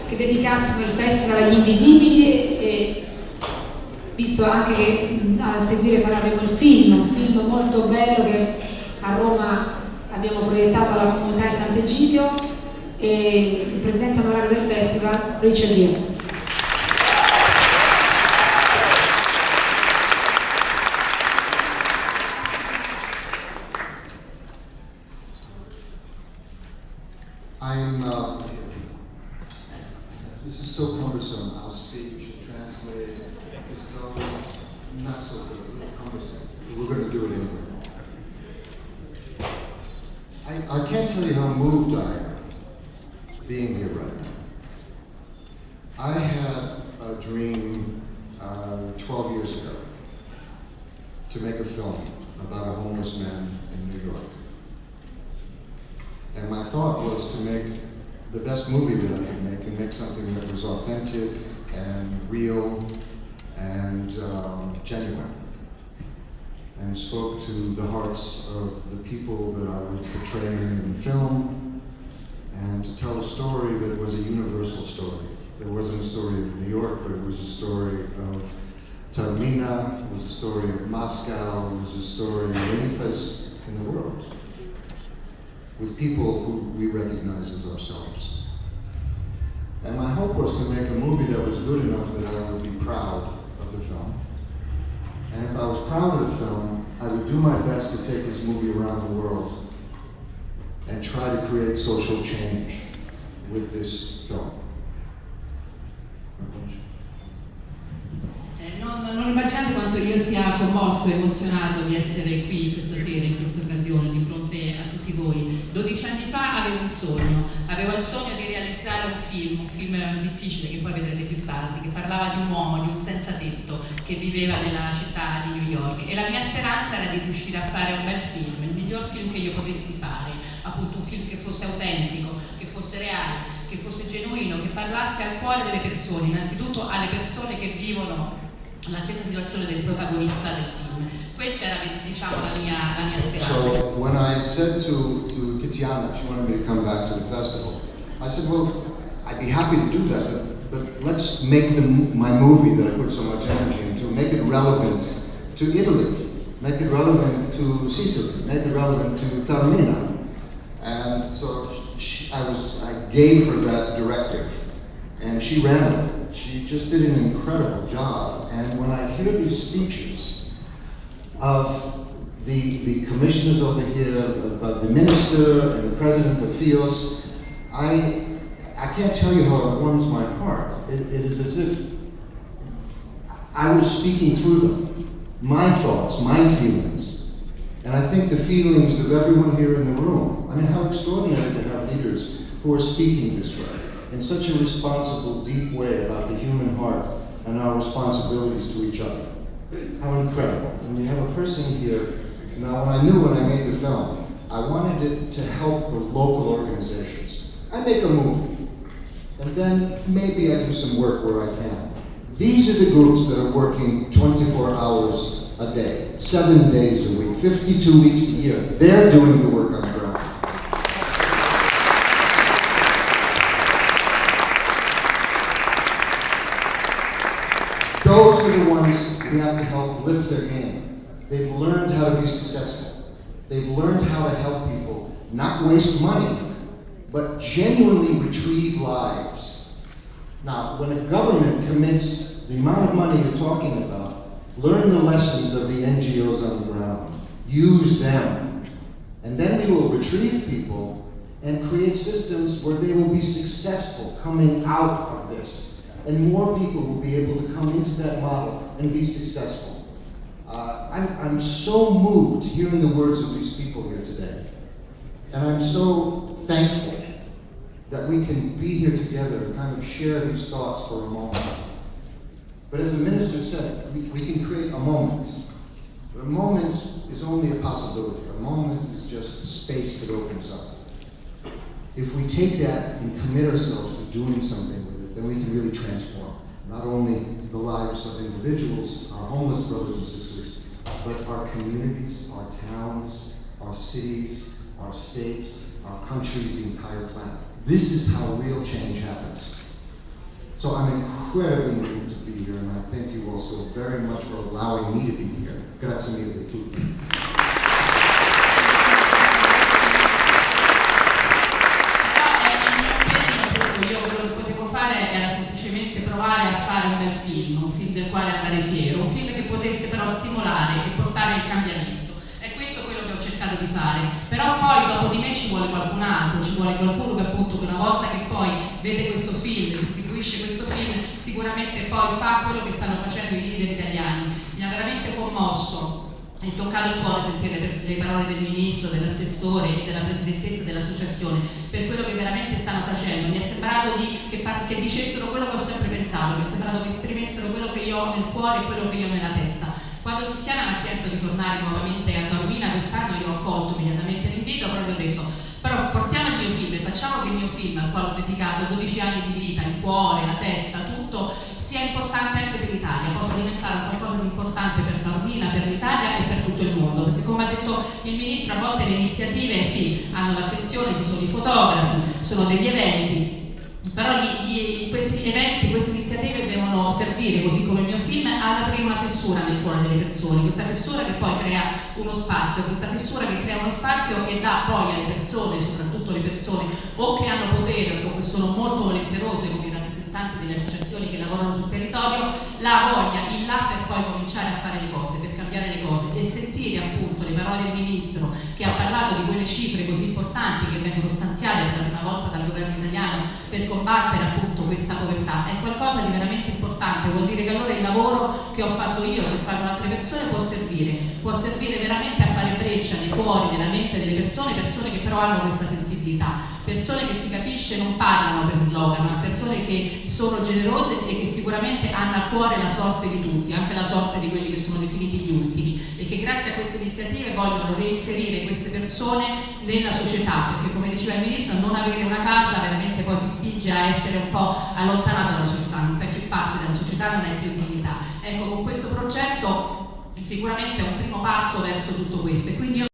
che dedicassimo il festival agli invisibili, e visto anche che a seguire faremo il film, un film molto bello che a Roma abbiamo proiettato alla comunità di Sant'Egidio, e il presidente onorario del festival, Richard Gere. This is so cumbersome. I'll speak and translate. This is always not so good, a little cumbersome. We're going to do it anyway. I can't tell you how moved I am being here right now. I had a dream 12 years ago to make a film about a homeless man in New York. And my thought was to make the best movie that I could make, and make something that was authentic and real and genuine, and spoke to the hearts of the people that I was portraying in film, and to tell a story that was a universal story. It wasn't a story of New York, but it was a story of Taormina, it was a story of Moscow, it was a story of any place in the world, with people who we recognize as ourselves. And my hope was to make a movie that was good enough that I would be proud of the film. And if I was proud of the film, I would do my best to take this movie around the world and try to create social change with this film. Non immaginate quanto io sia commosso e emozionato di essere qui questa sera, in questa occasione, di fronte a tutti voi. 12 anni fa avevo un sogno, avevo il sogno di realizzare un film difficile che poi vedrete più tardi, che parlava di un uomo, di un senza tetto che viveva nella città di New York, e la mia speranza era di riuscire a fare un bel film, il miglior film che io potessi fare, appunto un film che fosse autentico, che fosse reale, che fosse genuino, che parlasse al cuore delle persone, innanzitutto alle persone che vivono la stessa situazione del protagonista del film. Questa era, diciamo, la mia speranza. So when I said to Tiziana, she wanted me to come back to the festival, I said, well, I'd be happy to do that, but let's make my movie that I put so much energy into, make it relevant to Italy, make it relevant to Sicily, make it relevant to Taormina. And so I gave her that directive, and she ran with it. She just did an incredible job. And when I hear these speeches of the commissioners over here, about the minister and the president of FIOS, I can't tell you how it warms my heart. It is as if I was speaking through them, my thoughts, my feelings. And I think the feelings of everyone here in the room. I mean, how extraordinary to have leaders who are speaking this way, in such a responsible, deep way about the human heart and our responsibilities to each other. How incredible. And we have a person here. Now, when I made the film, I wanted it to help the local organizations. I make a movie, and then maybe I do some work where I can. These are the groups that are working 24 hours a day, 7 days a week, 52 weeks a year. They're doing the work on the ground. Those are the ones we have to help lift their game. They've learned how to be successful. They've learned how to help people not waste money, but genuinely retrieve lives. Now, when a government commits the amount of money you're talking about, learn the lessons of the NGOs on the ground. Use them. And then we will retrieve people and create systems where they will be successful coming out of this. And more people will be able to come into that model and be successful. I'm so moved hearing the words of these people here today. And I'm so thankful that we can be here together and kind of share these thoughts for a moment. But as the minister said, we can create a moment. But a moment is only a possibility. A moment is just space that opens up. If we take that and commit ourselves to doing something with it, then we can really transform not only the lives of individuals, our homeless brothers and sisters, but our communities, our towns, our cities, our states, our countries, the entire planet. This is how real change happens. So I'm incredibly moved to be here, and I thank you all so very much for allowing me to be here. Grazie mille a tutti. Io quello che potevo fare era semplicemente provare a fare un bel film, un film del quale andare fiero, un film che potesse però stimolare e portare il cambiamento. È questo quello che ho cercato di fare. Però poi dopo di me ci vuole qualcun altro, ci vuole qualcuno che appunto una volta che poi vede questo film, distribuisce questo film, sicuramente poi fa quello che stanno facendo i leader italiani. Mi ha veramente commosso e toccato il cuore sentire le parole del ministro, dell'assessore e della presidentessa dell'associazione per quello che veramente stanno facendo. Mi è sembrato che dicessero quello che ho sempre pensato, mi è sembrato che esprimessero quello che io ho nel cuore e quello che io ho nella testa. Quando Tiziana mi ha chiesto di tornare nuovamente a Taormina quest'anno, io ho accolto immediatamente l'invito, proprio ho detto però portiamo il mio film e facciamo che il mio film, al quale ho dedicato 12 anni di vita, il cuore, la testa, tutto, sia importante anche per l'Italia, possa diventare qualcosa di importante per Taormina, per l'Italia e per tutto il mondo, perché come ha detto il ministro, a volte le iniziative sì, hanno l'attenzione, ci sono i fotografi, sono degli eventi, però questi eventi, queste iniziative devono servire, così come il mio film, ad aprire una fessura nel cuore delle persone, questa fessura che poi crea uno spazio, questa fessura che crea uno spazio che dà poi alle persone, soprattutto le persone o che hanno potere o che sono molto volenterose come i rappresentanti delle associazioni che lavorano sul territorio, la voglia, il là per poi cominciare a fare le cose, per cambiare le cose e sentire appunto le parole del ministro che ha parlato di quelle cifre così importanti che vengono stanziate per la prima volta dal governo italiano per combattere appunto questa povertà. È qualcosa di veramente importante, vuol dire che allora il lavoro che ho fatto io, che fanno altre persone, può servire veramente a fare breccia nei cuori, nella mente delle persone che però hanno questa sensibilità, persone che si capisce non parlano per slogan, ma persone che sono generose e che sicuramente hanno a cuore la sorte di tutti, anche la sorte di quelli che sono definiti gli ultimi, e che grazie a queste iniziative vogliono reinserire queste persone nella società, perché come diceva il ministro, non avere una casa veramente poi ti spinge a essere un po' allontanato dalla società, non fai più parte della società, non hai più dignità. Ecco, con questo progetto sicuramente è un primo passo verso tutto questo e quindi io